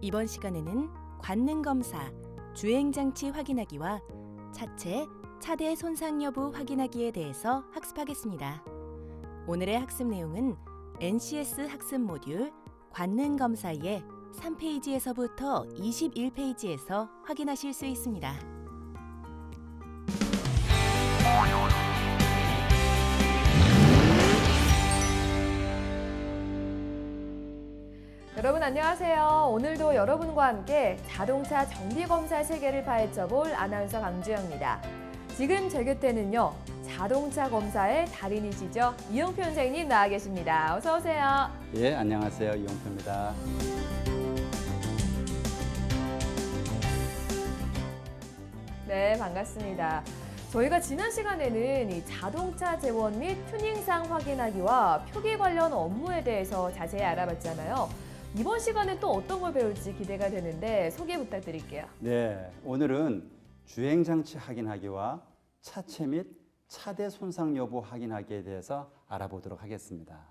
이번 시간에는 관능검사, 주행장치 확인하기와 차체, 차대 손상 여부 확인하기에 대해서 학습하겠습니다. 오늘의 학습 내용은 NCS 학습 모듈 관능검사의 3페이지에서부터 21페이지에서 확인하실 수 있습니다. 여러분 안녕하세요. 오늘도 여러분과 함께 자동차 정비검사 세계를 파헤쳐볼 아나운서 강주영입니다. 지금 제 곁에는요. 자동차 검사의 달인이시죠. 이용표 선생님 나와 계십니다. 어서 오세요. 예, 안녕하세요. 이용표입니다. 네, 반갑습니다. 저희가 지난 시간에는 이 자동차 재원 및 튜닝상 확인하기와 표기 관련 업무에 대해서 자세히 알아봤잖아요. 이번 시간에 또 어떤 걸 배울지 기대가 되는데 소개 부탁드릴게요. 네, 오늘은 주행장치 확인하기와 차체 및 차대 손상 여부 확인하기에 대해서 알아보도록 하겠습니다.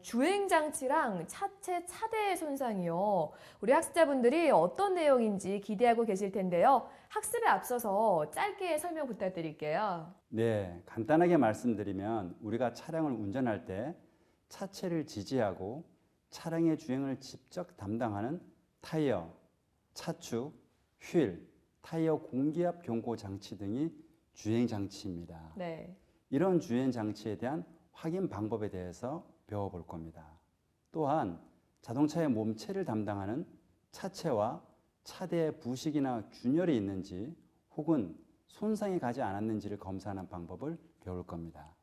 주행장치랑 차체, 차대 손상이요. 우리 학습자분들이 어떤 내용인지 기대하고 계실 텐데요. 학습에 앞서서 짧게 설명 부탁드릴게요. 네, 간단하게 말씀드리면 우리가 차량을 운전할 때 차체를 지지하고 차량의 주행을 직접 담당하는 타이어, 차축, 휠, 타이어 공기압 경고 장치 등이 주행장치입니다. 네. 이런 주행장치에 대한 확인 방법에 대해서 배워볼 겁니다. 또한 자동차의 몸체를 담당하는 차체와 차대에 부식이나 균열이 있는지 혹은 손상이 가지 않았는지를 검사하는 방법을 배울 겁니다.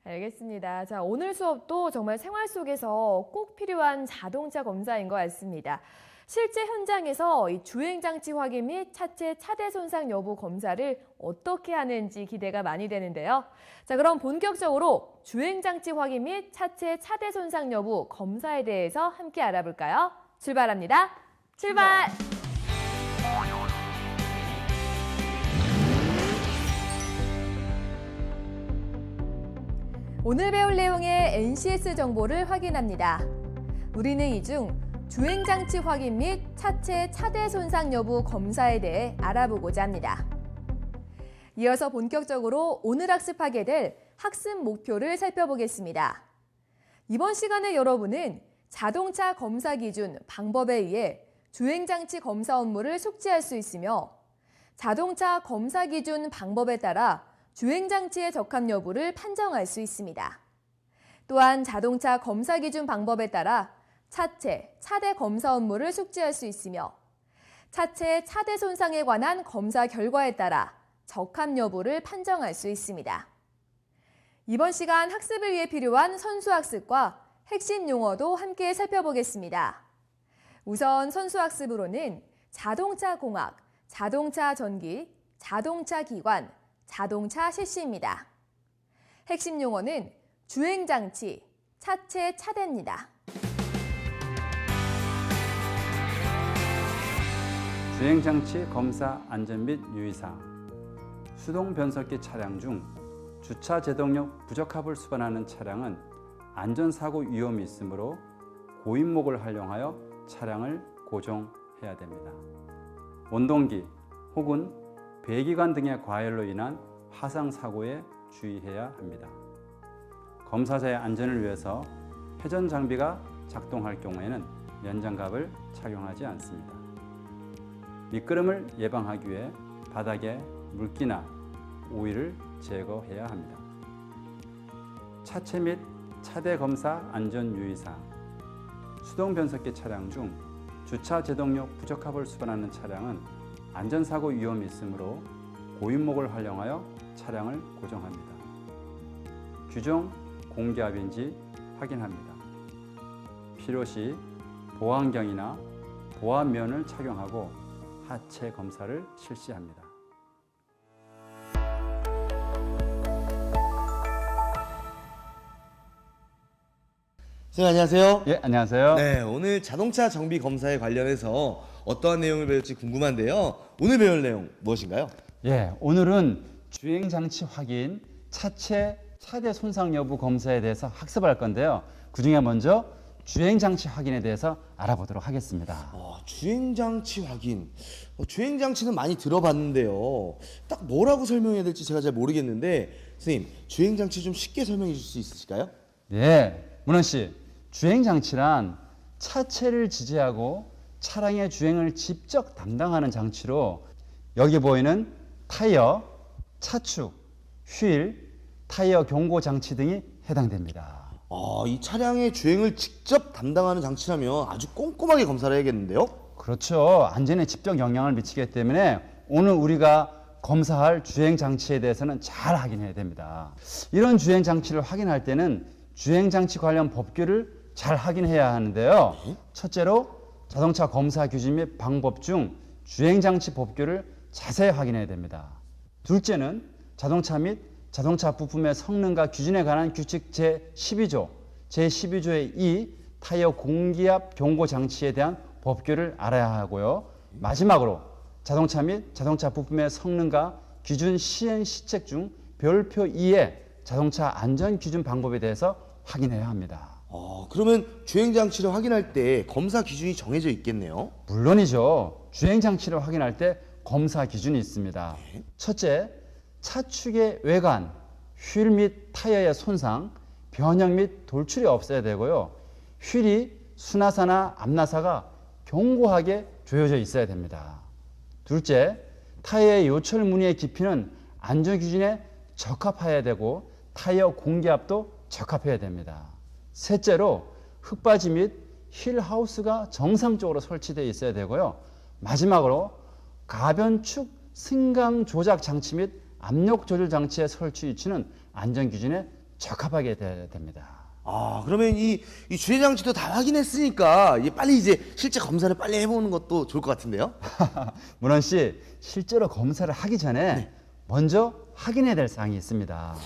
알겠습니다. 자, 오늘 수업도 정말 생활 속에서 꼭 필요한 자동차 검사인 것 같습니다. 실제 현장에서 이 주행장치 확인 및 차체, 차대 손상 여부 검사를 어떻게 하는지 기대가 많이 되는데요. 자, 그럼 본격적으로 주행장치 확인 및 차체, 차대 손상 여부 검사에 대해서 함께 알아볼까요? 출발합니다. 출발! 오늘 배울 내용의 NCS 정보를 확인합니다. 우리는 이 중 주행장치 확인 및 차체, 차대 손상 여부 검사에 대해 알아보고자 합니다. 이어서 본격적으로 오늘 학습하게 될 학습 목표를 살펴보겠습니다. 이번 시간에 여러분은 자동차 검사 기준 방법에 의해 주행장치 검사 업무를 숙지할 수 있으며 자동차 검사 기준 방법에 따라 주행장치의 적합 여부를 판정할 수 있습니다. 또한 자동차 검사 기준 방법에 따라 차체, 차대 검사 업무를 숙지할 수 있으며 차체, 차대 손상에 관한 검사 결과에 따라 적합 여부를 판정할 수 있습니다. 이번 시간 학습을 위해 필요한 선수학습과 핵심 용어도 함께 살펴보겠습니다. 우선 선수학습으로는 자동차 공학, 자동차 전기, 자동차 기관, 자동차 실시입니다. 핵심 용어는 주행장치, 차체, 차대입니다. 주행장치 검사 안전 및 유의사항. 수동 변속기 차량 중 주차 제동력 부적합을 수반하는 차량은 안전사고 위험이 있으므로 고인목을 활용하여 차량을 고정해야 됩니다. 원동기 혹은 배기관 등의 과열로 인한 화상사고에 주의해야 합니다. 검사자의 안전을 위해서 회전 장비가 작동할 경우에는 면장갑을 착용하지 않습니다. 미끄럼을 예방하기 위해 바닥에 물기나 오일을 제거해야 합니다. 차체 및 차대 검사 안전 유의사항. 수동 변속기 차량 중 주차 제동력 부적합을 수반하는 차량은 안전사고 위험이 있으므로 고인목을 활용하여 차량을 고정합니다. 규정 공기압인지 확인합니다. 필요시 보안경이나 보안면을 착용하고 하체 검사를 실시합니다. 선생님 안녕하세요. 예, 안녕하세요. 네, 오늘 자동차 정비 검사에 관련해서 어떠한 내용을 배울지 궁금한데요. 오늘 배울 내용 무엇인가요? 예, 오늘은 주행장치 확인, 차체, 차대 손상 여부 검사에 대해서 학습할 건데요. 그중에 먼저 주행장치 확인에 대해서 알아보도록 하겠습니다. 주행장치 확인. 주행장치는 많이 들어봤는데요. 딱 뭐라고 설명해야 될지 제가 잘 모르겠는데 선생님, 주행장치 좀 쉽게 설명해 줄 수 있으실까요? 네, 문원 씨. 주행장치란 차체를 지지하고 차량의 주행을 직접 담당하는 장치로 여기 보이는 타이어, 차축, 휠, 타이어 경고 장치 등이 해당됩니다. 이 차량의 주행을 직접 담당하는 장치라면 아주 꼼꼼하게 검사를 해야겠는데요? 그렇죠. 안전에 직접 영향을 미치기 때문에 오늘 우리가 검사할 주행장치에 대해서는 잘 확인해야 됩니다. 이런 주행장치를 확인할 때는 주행장치 관련 법규를 잘 확인해야 하는데요. 첫째로 자동차 검사 규칙 및 방법 중 주행장치 법규를 자세히 확인해야 됩니다. 둘째는 자동차 및 자동차 부품의 성능과 기준에 관한 규칙 제12조, 제12조의 2 타이어 공기압 경고 장치에 대한 법규를 알아야 하고요. 마지막으로 자동차 및 자동차 부품의 성능과 기준 시행 시책 중 별표 2의 자동차 안전 기준 방법에 대해서 확인해야 합니다. 그러면 주행장치를 확인할 때 검사 기준이 정해져 있겠네요? 물론이죠. 주행장치를 확인할 때 검사 기준이 있습니다. 첫째, 차축의 외관, 휠 및 타이어의 손상, 변형 및 돌출이 없어야 되고요. 휠이 순하사나 앞나사가 견고하게 조여져 있어야 됩니다. 둘째, 타이어의 요철 무늬의 깊이는 안전기준에 적합해야 되고 타이어 공기압도 적합해야 됩니다. 셋째로 흙바지 및 휠 하우스가 정상적으로 설치되어 있어야 되고요. 마지막으로 가변축 승강 조작 장치 및 압력 조절 장치의 설치 위치는 안전 기준에 적합하게 돼야 됩니다. 그러면 이 주행장치도 다 확인했으니까 빨리 이제 실제 검사를 빨리 해보는 것도 좋을 것 같은데요? 문원 씨, 실제로 검사를 하기 전에 먼저 확인해야 될 사항이 있습니다.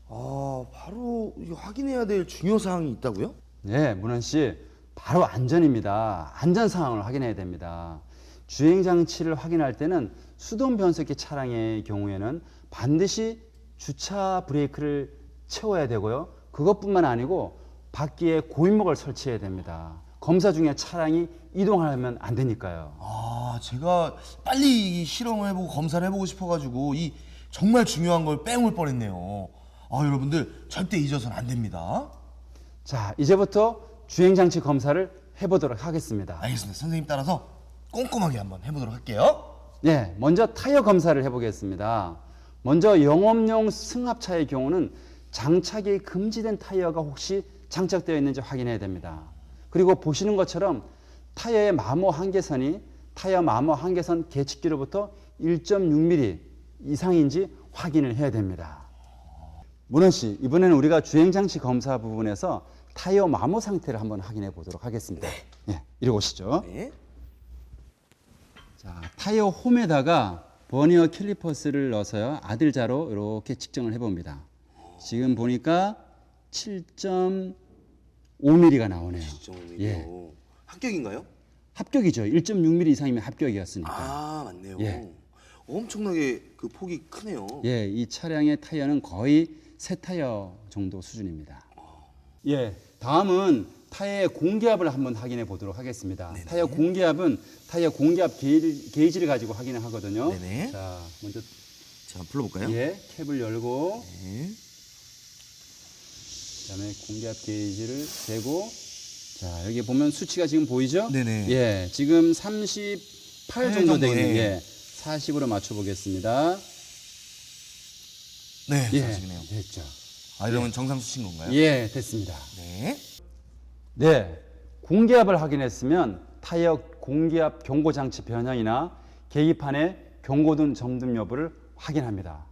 바로 이거 확인해야 될 중요 사항이 있다고요? 네, 문원 씨, 바로 안전입니다. 안전 상황을 확인해야 됩니다. 주행 장치를 확인할 때는 수동 변속기 차량의 경우에는 반드시 주차 브레이크를 채워야 되고요. 그것뿐만 아니고 바퀴에 고인목을 설치해야 됩니다. 검사 중에 차량이 이동하면 안 되니까요. 제가 빨리 이 실험을 해보고 검사를 해보고 싶어가지고 이 정말 중요한 걸 빼올 뻔했네요. 여러분들 절대 잊어서는 안 됩니다. 자, 이제부터 주행장치 검사를 해보도록 하겠습니다. 알겠습니다. 선생님 따라서 꼼꼼하게 한번 해보도록 할게요. 네, 먼저 타이어 검사를 해보겠습니다. 먼저 영업용 승합차의 경우는 장착이 금지된 타이어가 혹시 장착되어 있는지 확인해야 됩니다. 그리고 보시는 것처럼 타이어의 마모 한계선이 타이어 마모 한계선 계측기로부터 1.6mm 이상인지 확인을 해야 됩니다. 문원 씨, 이번에는 우리가 주행장치 검사 부분에서 타이어 마모 상태를 한번 확인해 보도록 하겠습니다. 네, 이리 오시죠. 네. 자, 타이어 홈에다가 버니어 캘리퍼스를 넣어서요, 아들자로 이렇게 측정을 해봅니다. 지금 보니까 7.5mm가 나오네요. 7.5mm. 예. 합격인가요? 합격이죠. 1.6mm 이상이면 합격이었으니까. 맞네요. 예. 엄청나게 그 폭이 크네요. 예, 이 차량의 타이어는 거의 새 타이어 정도 수준입니다. 예, 다음은 타이어의 공기압을 한번 확인해 보도록 하겠습니다. 네네. 타이어 공기압은 타이어 공기압 게이지를 가지고 확인을 하거든요. 네네. 자, 먼저 자, 불러볼까요? 예, 캡을 열고 네. 그다음에 공기압 게이지를 대고, 자, 여기 보면 수치가 지금 보이죠? 네네. 예, 지금 38 정도 되겠네요. 정도에. 예, 40으로 맞춰 보겠습니다. 네, 예, 사실이네요. 됐죠. 이러면 정상 수치인 건가요? 예, 됐습니다. 네. 네, 공기압을 확인했으면 타이어 공기압 경고 장치 변형이나 계기판의 경고등 점등 여부를 확인합니다.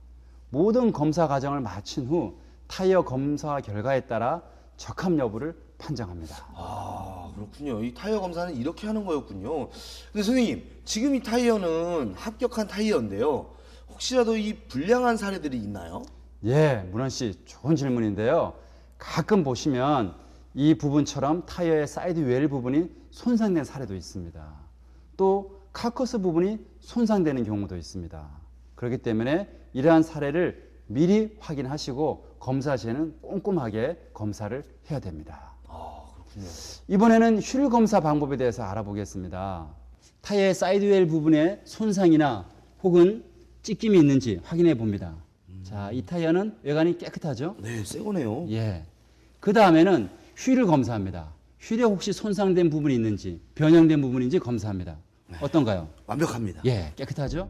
모든 검사 과정을 마친 후 타이어 검사 결과에 따라 적합 여부를 판정합니다. 그렇군요. 이 타이어 검사는 이렇게 하는 거였군요. 근데 선생님, 지금 이 타이어는 합격한 타이어인데요. 혹시라도 이 불량한 사례들이 있나요? 예, 문원 씨, 좋은 질문인데요. 가끔 보시면 이 부분처럼 타이어의 사이드 웰 부분이 손상된 사례도 있습니다. 또 카커스 부분이 손상되는 경우도 있습니다. 그렇기 때문에 이러한 사례를 미리 확인하시고 검사 시에는 꼼꼼하게 검사를 해야 됩니다. 이번에는 휠 검사 방법에 대해서 알아보겠습니다. 타이어의 사이드웰 부분에 손상이나 혹은 찢김이 있는지 확인해 봅니다. 자, 이 타이어는 외관이 깨끗하죠? 네, 새 거네요. 예. 그 다음에는 휠을 검사합니다. 휠에 혹시 손상된 부분이 있는지, 변형된 부분인지 검사합니다. 어떤가요? 완벽합니다. 예, 깨끗하죠?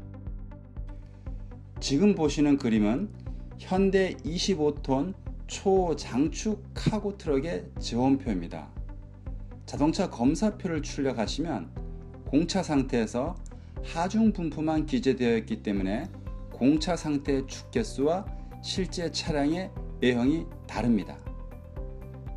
지금 보시는 그림은 현대 25톤 초장축 카고 트럭의 저온표입니다. 자동차 검사표를 출력하시면 공차 상태에서 하중 분포만 기재되어 있기 때문에 공차 상태의 축 개수와 실제 차량의 외형이 다릅니다.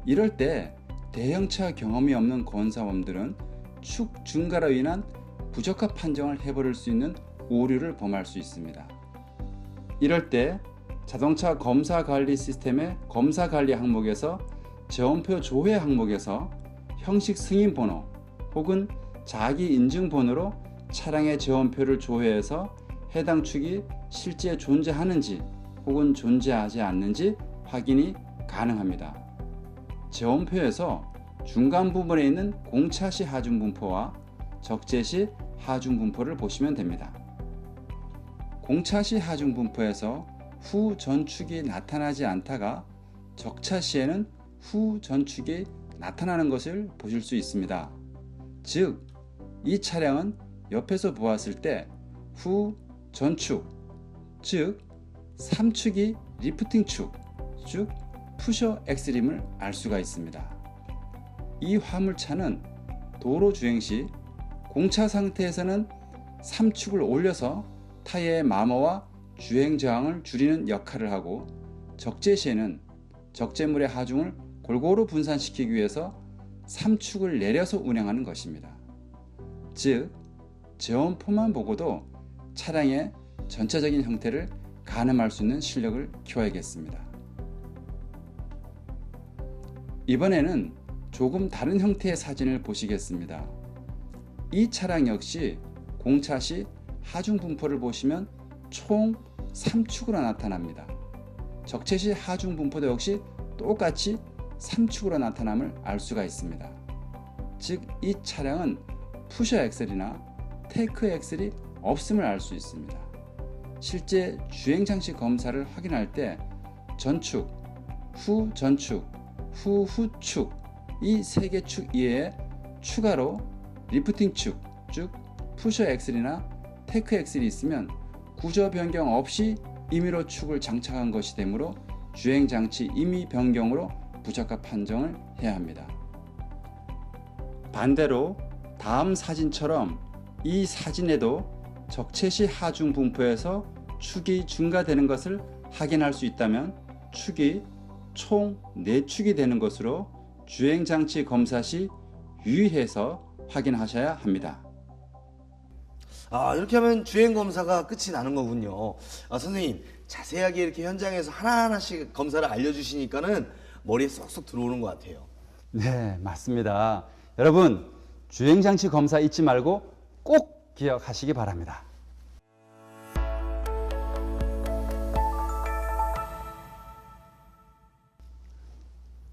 이럴 때 대형차 경험이 없는 건사범들은 축 증가로 인한 부적합 판정을 해버릴 수 있는 오류를 범할 수 있습니다. 이럴 때 자동차 검사 관리 시스템의 검사 관리 항목에서 저온표 조회 항목에서 형식 승인 번호 혹은 자기 인증 번호로 차량의 저온표를 조회해서 해당 축이 실제 존재하는지 혹은 존재하지 않는지 확인이 가능합니다. 저온표에서 중간 부분에 있는 공차 시 하중 분포와 적재 시 하중 분포를 보시면 됩니다. 공차 시 하중 분포에서 후 전축이 나타나지 않다가 적차 시에는 후 전축이 나타나는 것을 보실 수 있습니다. 즉, 이 차량은 옆에서 보았을 때 후 전축, 즉 3축이 리프팅 축, 즉 푸셔 엑스림을 알 수가 있습니다. 이 화물차는 도로 주행 시 공차 상태에서는 3축을 올려서 타이어의 마모와 주행 저항을 줄이는 역할을 하고 적재 시에는 적재물의 하중을 골고루 분산시키기 위해서 3축을 내려서 운행하는 것입니다. 즉, 저온표만 보고도 차량의 전체적인 형태를 가늠할 수 있는 실력을 키워야겠습니다. 이번에는 조금 다른 형태의 사진을 보시겠습니다. 이 차량 역시 공차 시 하중 분포를 보시면 총 3축으로 나타납니다. 적체 시 하중 분포도 역시 똑같이 3축으로 나타남을 알 수가 있습니다. 즉, 이 차량은 푸셔 엑셀이나 테이크 엑셀이 없음을 알 수 있습니다. 실제 주행 장치 검사를 확인할 때 전축, 후 전축, 후 후축 이 세 개 축 이외에 추가로 리프팅 축, 즉 푸셔 엑셀이나 테이크 엑셀이 있으면 구조 변경 없이 임의로 축을 장착한 것이 되므로 주행 장치 임의 변경으로 부적합 판정을 해야 합니다. 반대로 다음 사진처럼 이 사진에도 적체 시 하중 분포에서 축이 증가되는 것을 확인할 수 있다면 축이 총 4축이 되는 것으로 주행장치 검사 시 유의해서 확인하셔야 합니다. 이렇게 하면 주행검사가 끝이 나는 거군요. 선생님, 자세하게 이렇게 현장에서 하나하나씩 검사를 알려주시니까는 머리에 쏙쏙 들어오는 것 같아요. 네, 맞습니다. 여러분, 주행장치 검사 잊지 말고 꼭 기억하시기 바랍니다.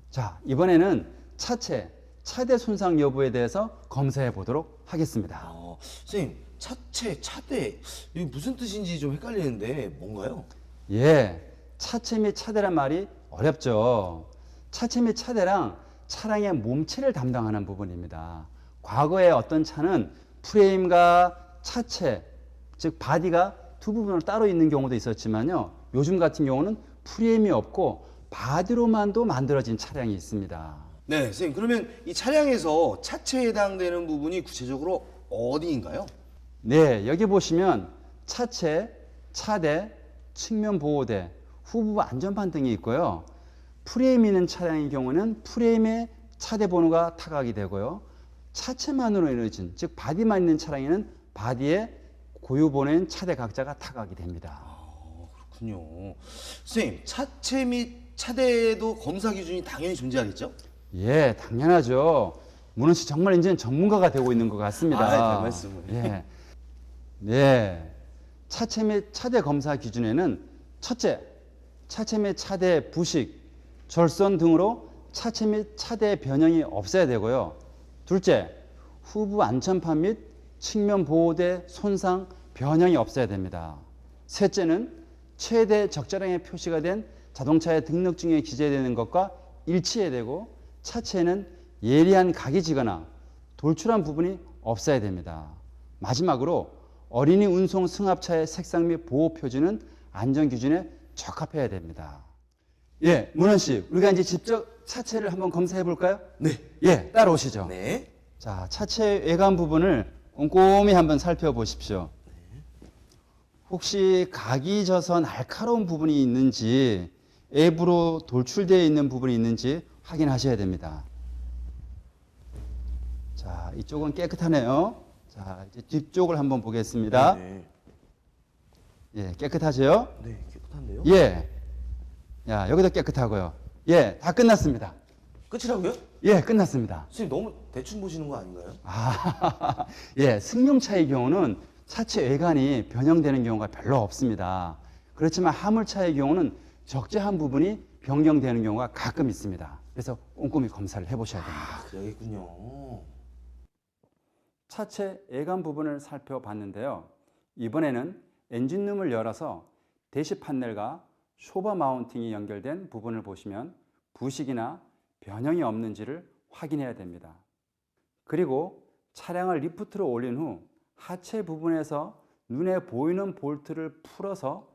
자, 이번에는 차대 손상 여부에 대해서 검사해 보도록 하겠습니다. 선생님, 차대, 이게 무슨 뜻인지 좀 헷갈리는데 뭔가요? 예, 차체 및 차대란 말이 어렵죠. 차체 및 차대랑 차량의 몸체를 담당하는 부분입니다. 과거에 어떤 차는 프레임과 차체, 즉 바디가 두 부분으로 따로 있는 경우도 있었지만요. 요즘 같은 경우는 프레임이 없고 바디로만도 만들어진 차량이 있습니다. 네, 선생님, 그러면 이 차량에서 차체에 해당되는 부분이 구체적으로 어디인가요? 네, 여기 보시면 차체, 차대, 측면 보호대, 후부 안전판 등이 있고요. 프레임이 있는 차량의 경우는 프레임에 차대 번호가 타각이 되고요. 차체만으로 이루어진, 즉 바디만 있는 차량에는 바디에 고유 번호인 차대 각자가 타각이 됩니다. 그렇군요. 선생님, 차체 및 차대에도 검사 기준이 당연히 존재하겠죠? 예, 당연하죠. 문원 씨 정말 이제는 전문가가 되고 있는 것 같습니다. 별 말씀을. 예. 네. 차체 및 차대 검사 기준에는 첫째, 차체 및 차대 부식, 절선 등으로 차체 및 차대 변형이 없어야 되고요. 둘째, 후부 안전판 및 측면 보호대 손상 변형이 없어야 됩니다. 셋째는 최대 적재량의 표시가 된 자동차의 등록증에 기재되는 것과 일치해야 되고, 차체에는 예리한 각이 지거나 돌출한 부분이 없어야 됩니다. 마지막으로 어린이 운송 승합차의 색상 및 보호 표지는 안전기준에 적합해야 됩니다. 예, 문원 씨, 우리가 이제 직접 차체를 한번 검사해 볼까요? 네. 예, 따라오시죠. 네. 자, 차체 외관 부분을 꼼꼼히 한번 살펴보십시오. 혹시 각이 져서 날카로운 부분이 있는지, 외부로 돌출되어 있는 부분이 있는지 확인하셔야 됩니다. 자, 이쪽은 깨끗하네요. 자, 이제 뒤쪽을 한번 보겠습니다. 네. 예, 깨끗하죠? 네, 깨끗한데요? 예. 야, 여기도 깨끗하고요. 예, 다 끝났습니다. 끝이라고요? 예, 끝났습니다. 선생님 너무 대충 보시는 거 아닌가요? 아, 예, 승용차의 경우는 차체 외관이 변형되는 경우가 별로 없습니다. 그렇지만 화물차의 경우는 적재한 부분이 변경되는 경우가 가끔 있습니다. 그래서 꼼꼼히 검사를 해보셔야 됩니다. 아, 그러겠군요. 차체 외관 부분을 살펴봤는데요. 이번에는 엔진룸을 열어서 대시 판넬과 쇼버 마운팅이 연결된 부분을 보시면 부식이나 변형이 없는지를 확인해야 됩니다. 그리고 차량을 리프트로 올린 후 하체 부분에서 눈에 보이는 볼트를 풀어서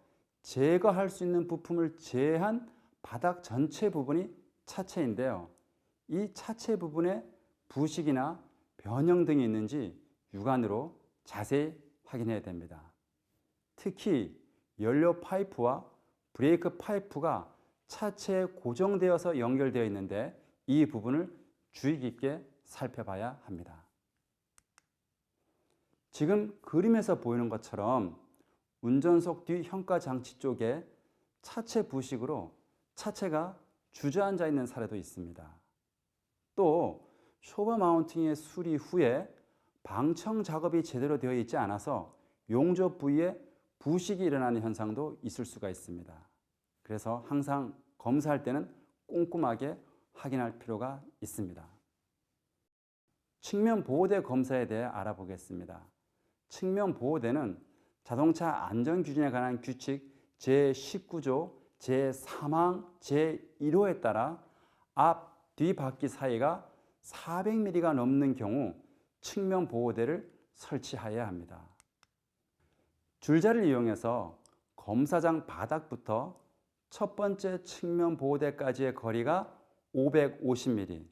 제거할 수 있는 부품을 제외한 바닥 전체 부분이 차체인데요. 이 차체 부분에 부식이나 변형 등이 있는지 육안으로 자세히 확인해야 됩니다. 특히 연료 파이프와 브레이크 파이프가 차체에 고정되어서 연결되어 있는데 이 부분을 주의 깊게 살펴봐야 합니다. 지금 그림에서 보이는 것처럼 운전석 뒤 현가 장치 쪽에 차체 부식으로 차체가 주저앉아 있는 사례도 있습니다. 또 쇼버 마운팅의 수리 후에 방청 작업이 제대로 되어 있지 않아서 용접 부위에 부식이 일어나는 현상도 있을 수가 있습니다. 그래서 항상 검사할 때는 꼼꼼하게 확인할 필요가 있습니다. 측면 보호대 검사에 대해 알아보겠습니다. 측면 보호대는 자동차 안전 규정에 관한 규칙 제19조 제3항 제1호에 따라 앞, 뒤 바퀴 사이가 400mm가 넘는 경우 측면 보호대를 설치해야 합니다. 줄자를 이용해서 검사장 바닥부터 첫 번째 측면 보호대까지의 거리가 550mm,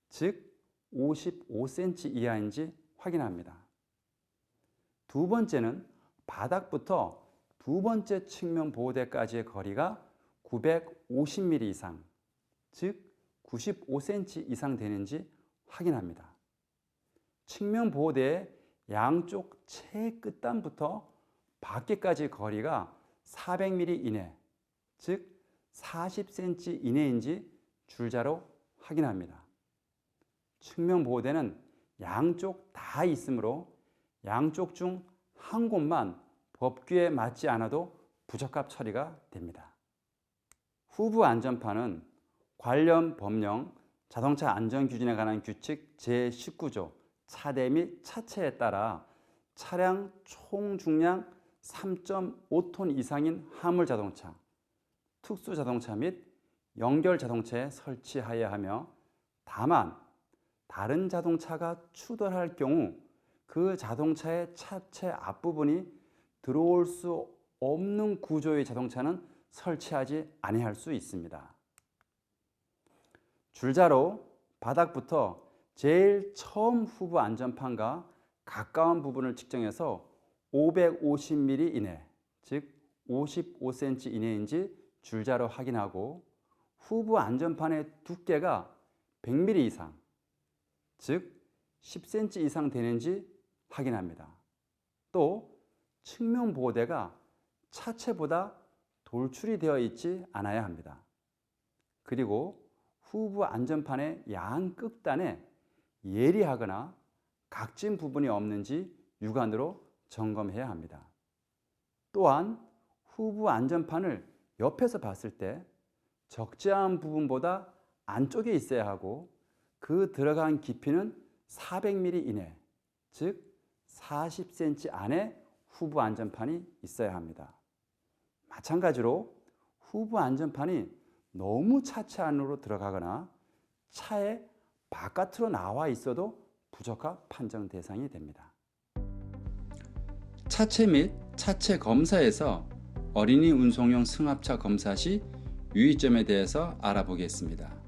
즉 55cm 이하인지 확인합니다. 두 번째는 바닥부터 두 번째 측면 보호대까지의 거리가 950mm 이상, 즉 95cm 이상 되는지 확인합니다. 측면 보호대의 양쪽 채 끝단부터 바퀴까지 거리가 400mm 이내, 즉 40cm 이내인지 줄자로 확인합니다. 측면 보호대는 양쪽 다 있으므로 양쪽 중 한 곳만 법규에 맞지 않아도 부적합 처리가 됩니다. 후부 안전판은 관련 법령 자동차 안전규준에 관한 규칙 제19조 차대 및 차체에 따라 차량 총 중량 3.5톤 이상인 화물자동차, 특수자동차 및 연결자동차에 설치하여야 하며, 다만 다른 자동차가 추돌할 경우 그 자동차의 차체 앞부분이 들어올 수 없는 구조의 자동차는 설치하지 아니할 수 있습니다. 줄자로 바닥부터 제일 처음 후부 안전판과 가까운 부분을 측정해서 550mm 이내, 즉 55cm 이내인지 줄자로 확인하고, 후부 안전판의 두께가 100mm 이상, 즉 10cm 이상 되는지 확인합니다. 또 측면 보호대가 차체보다 돌출이 되어 있지 않아야 합니다. 그리고 후부 안전판의 양 끝단에 예리하거나 각진 부분이 없는지 육안으로 점검해야 합니다. 또한 후부 안전판을 옆에서 봤을 때 적재한 부분보다 안쪽에 있어야 하고 그 들어간 깊이는 400mm 이내, 즉 40cm 안에 후부 안전판이 있어야 합니다. 마찬가지로 후부 안전판이 너무 차체 안으로 들어가거나 차의 바깥으로 나와 있어도 부적합 판정 대상이 됩니다. 차체 및 차체 검사에서 어린이 운송용 승합차 검사 시 유의점에 대해서 알아보겠습니다.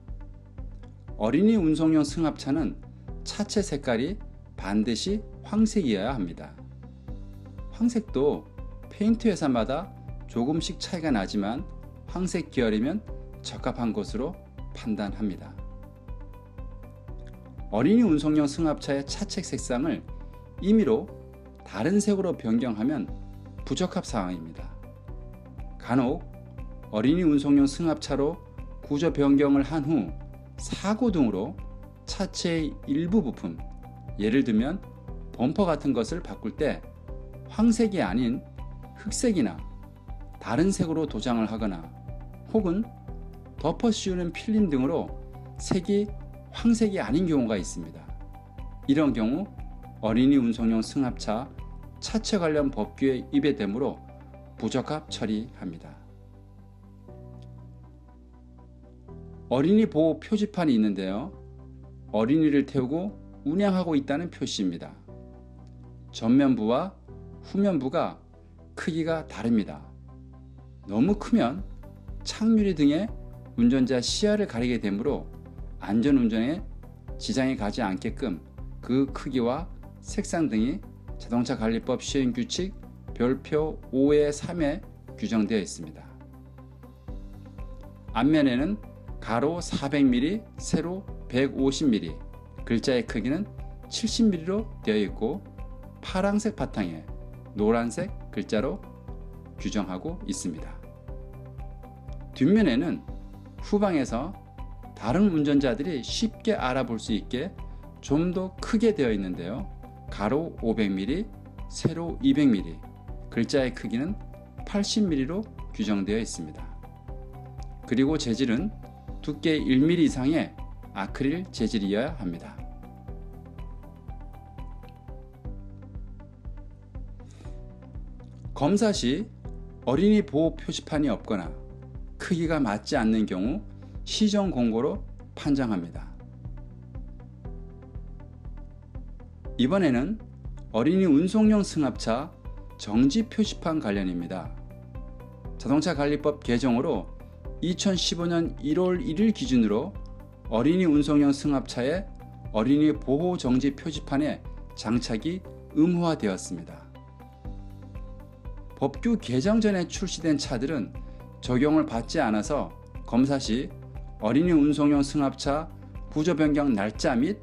어린이 운송용 승합차는 차체 색깔이 반드시 황색이어야 합니다. 황색도 페인트 회사마다 조금씩 차이가 나지만 황색 계열이면 적합한 것으로 판단합니다. 어린이 운송용 승합차의 차체 색상을 임의로 다른 색으로 변경하면 부적합 사항입니다. 간혹 어린이 운송용 승합차로 구조 변경을 한 후 사고 등으로 차체의 일부 부품, 예를 들면 범퍼 같은 것을 바꿀 때 황색이 아닌 흑색이나 다른 색으로 도장을 하거나 혹은 덮어 씌우는 필름 등으로 색이 황색이 아닌 경우가 있습니다. 이런 경우 어린이 운송용 승합차 차체 관련 법규에 위배되므로 부적합 처리합니다. 어린이 보호 표지판이 있는데요. 어린이를 태우고 운행하고 있다는 표시입니다. 전면부와 후면부가 크기가 다릅니다. 너무 크면 창유리 등의 운전자 시야를 가리게 되므로 안전운전에 지장이 가지 않게끔 그 크기와 색상 등이 자동차관리법 시행규칙 별표 5의 3에 규정되어 있습니다. 앞면에는 가로 400mm, 세로 150mm, 글자의 크기는 70mm로 되어 있고 파란색 바탕에 노란색 글자로 규정하고 있습니다. 뒷면에는 후방에서 다른 운전자들이 쉽게 알아볼 수 있게 좀 더 크게 되어 있는데요. 가로 500mm, 세로 200mm, 글자의 크기는 80mm로 규정되어 있습니다. 그리고 재질은 두께 1mm 이상의 아크릴 재질이어야 합니다. 검사 시 어린이 보호 표지판이 없거나 크기가 맞지 않는 경우 시정 공고로 판정합니다. 이번에는 어린이 운송용 승합차 정지 표지판 관련입니다. 자동차관리법 개정으로 2015년 1월 1일 기준으로 어린이 운송용 승합차의 어린이 보호 정지 표지판의 장착이 의무화되었습니다. 법규 개정 전에 출시된 차들은 적용을 받지 않아서 검사 시 어린이 운송용 승합차 구조 변경 날짜 및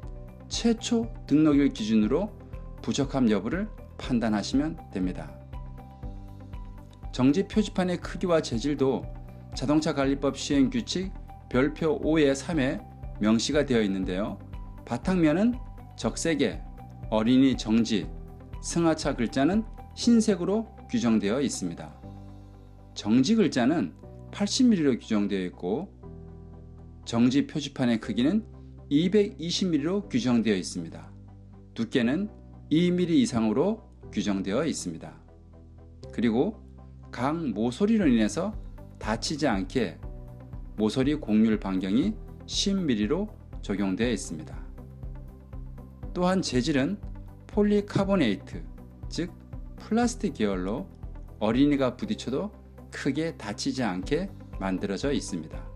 최초 등록일 기준으로 부적합 여부를 판단하시면 됩니다. 정지 표지판의 크기와 재질도 자동차관리법 시행규칙 별표 5의 3에 명시가 되어 있는데요. 바탕면은 적색의 어린이 정지, 승하차 글자는 흰색으로 규정되어 있습니다. 정지 글자는 80mm로 규정되어 있고 정지 표지판의 크기는 220mm로 규정되어 있습니다. 두께는 2mm 이상으로 규정되어 있습니다. 그리고 각 모서리로 인해서 다치지 않게 모서리 곡률 반경이 10mm로 적용되어 있습니다. 또한 재질은 폴리카보네이트, 즉 플라스틱 계열로 어린이가 부딪혀도 크게 다치지 않게 만들어져 있습니다.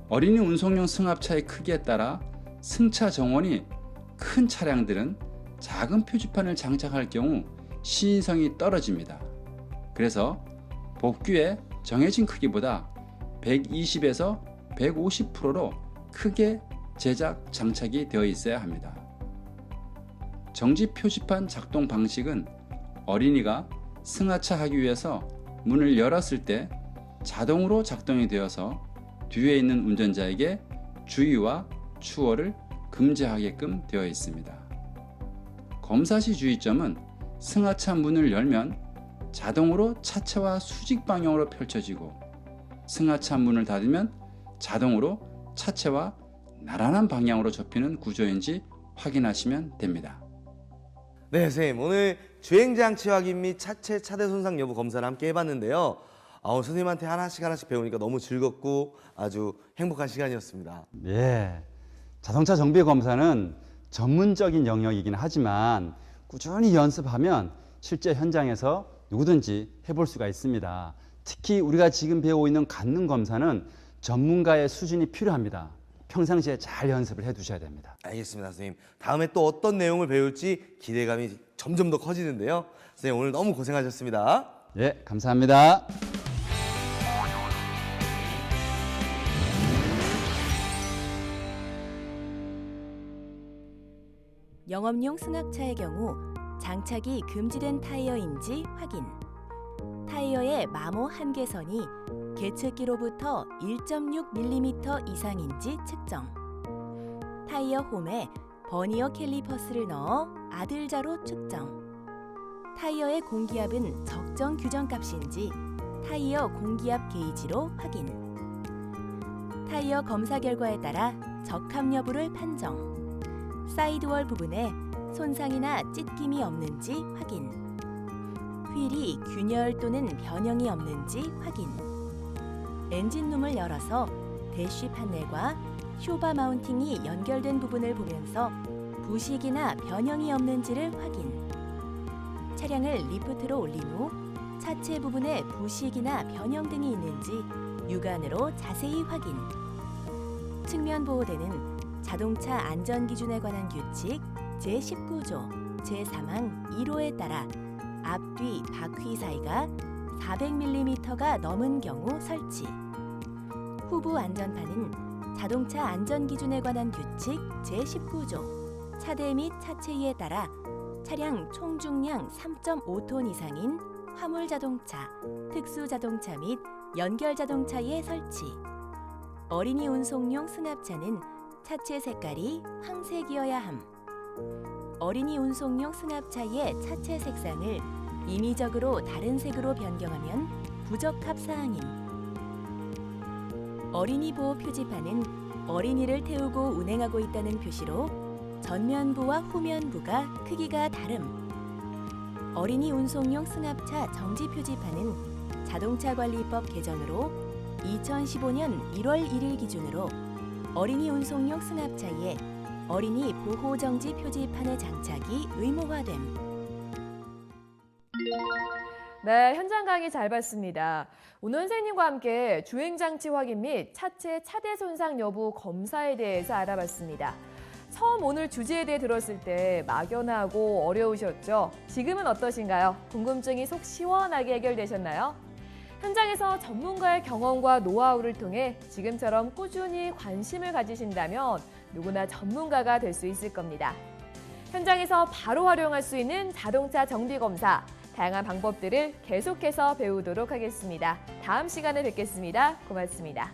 어린이 운송용 승합차의 크기에 따라 승차 정원이 큰 차량들은 작은 표지판을 장착할 경우 시인성이 떨어집니다. 그래서 법규에 정해진 크기보다 120에서 150%로 크게 제작 장착이 되어 있어야 합니다. 정지 표지판 작동 방식은 어린이가 승하차 하기 위해서 문을 열었을 때 자동으로 작동이 되어서 뒤에 있는 운전자에게 주의와 추월을 금지하게끔 되어 있습니다. 검사 시 주의점은 승하차 문을 열면 자동으로 차체와 수직 방향으로 펼쳐지고 승하차 문을 닫으면 자동으로 차체와 나란한 방향으로 접히는 구조인지 확인하시면 됩니다. 네, 선생님 오늘 주행장치 확인 및 차체 차대 손상 여부 검사를 함께 해봤는데요. 선생님한테 하나씩 배우니까 너무 즐겁고 아주 행복한 시간이었습니다. 예, 자동차 정비 검사는 전문적인 영역이긴 하지만 꾸준히 연습하면 실제 현장에서 누구든지 해볼 수가 있습니다. 특히 우리가 지금 배우고 있는 관능 검사는 전문가의 수준이 필요합니다. 평상시에 잘 연습을 해 두셔야 됩니다. 알겠습니다, 선생님. 다음에 또 어떤 내용을 배울지 기대감이 점점 더 커지는데요. 선생님 오늘 너무 고생하셨습니다. 예, 감사합니다. 영업용 승합차의 경우 장착이 금지된 타이어인지 확인. 타이어의 마모 한계선이 계측기로부터 1.6mm 이상인지 측정. 타이어 홈에 버니어 캘리퍼스를 넣어 아들자로 측정. 타이어의 공기압은 적정 규정값인지 타이어 공기압 게이지로 확인. 타이어 검사 결과에 따라 적합 여부를 판정. 사이드월 부분에 손상이나 찢김이 없는지 확인. 휠이 균열 또는 변형이 없는지 확인. 엔진룸을 열어서 대쉬 판넬과 쇼바 마운팅이 연결된 부분을 보면서 부식이나 변형이 없는지를 확인. 차량을 리프트로 올린 후 차체 부분에 부식이나 변형 등이 있는지 육안으로 자세히 확인. 측면 보호대는 자동차 안전기준에 관한 규칙 제19조 제3항 1호에 따라 앞뒤 바퀴 사이가 400mm가 넘은 경우 설치. 후부 안전판은 자동차 안전기준에 관한 규칙 제19조 차대 및 차체에 따라 차량 총 중량 3.5톤 이상인 화물자동차, 특수자동차 및 연결자동차에 설치. 어린이 운송용 승합차는 차체 색깔이 황색이어야 함. 어린이 운송용 승합차의 차체 색상을 임의적으로 다른 색으로 변경하면 부적합 사항임. 어린이 보호 표지판은 어린이를 태우고 운행하고 있다는 표시로 전면부와 후면부가 크기가 다름. 어린이 운송용 승합차 정지 표지판은 자동차관리법 개정으로 2015년 1월 1일 기준으로 어린이 운송용 승합차에 어린이 보호 정지 표지판의 장착이 의무화됨. 네, 현장 강의 잘 봤습니다. 오늘 선생님과 함께 주행장치 확인 및 차체 차대 손상 여부 검사에 대해서 알아봤습니다. 처음 오늘 주제에 대해 들었을 때 막연하고 어려우셨죠? 지금은 어떠신가요? 궁금증이 속 시원하게 해결되셨나요? 현장에서 전문가의 경험과 노하우를 통해 지금처럼 꾸준히 관심을 가지신다면 누구나 전문가가 될 수 있을 겁니다. 현장에서 바로 활용할 수 있는 자동차 정비 검사, 다양한 방법들을 계속해서 배우도록 하겠습니다. 다음 시간에 뵙겠습니다. 고맙습니다.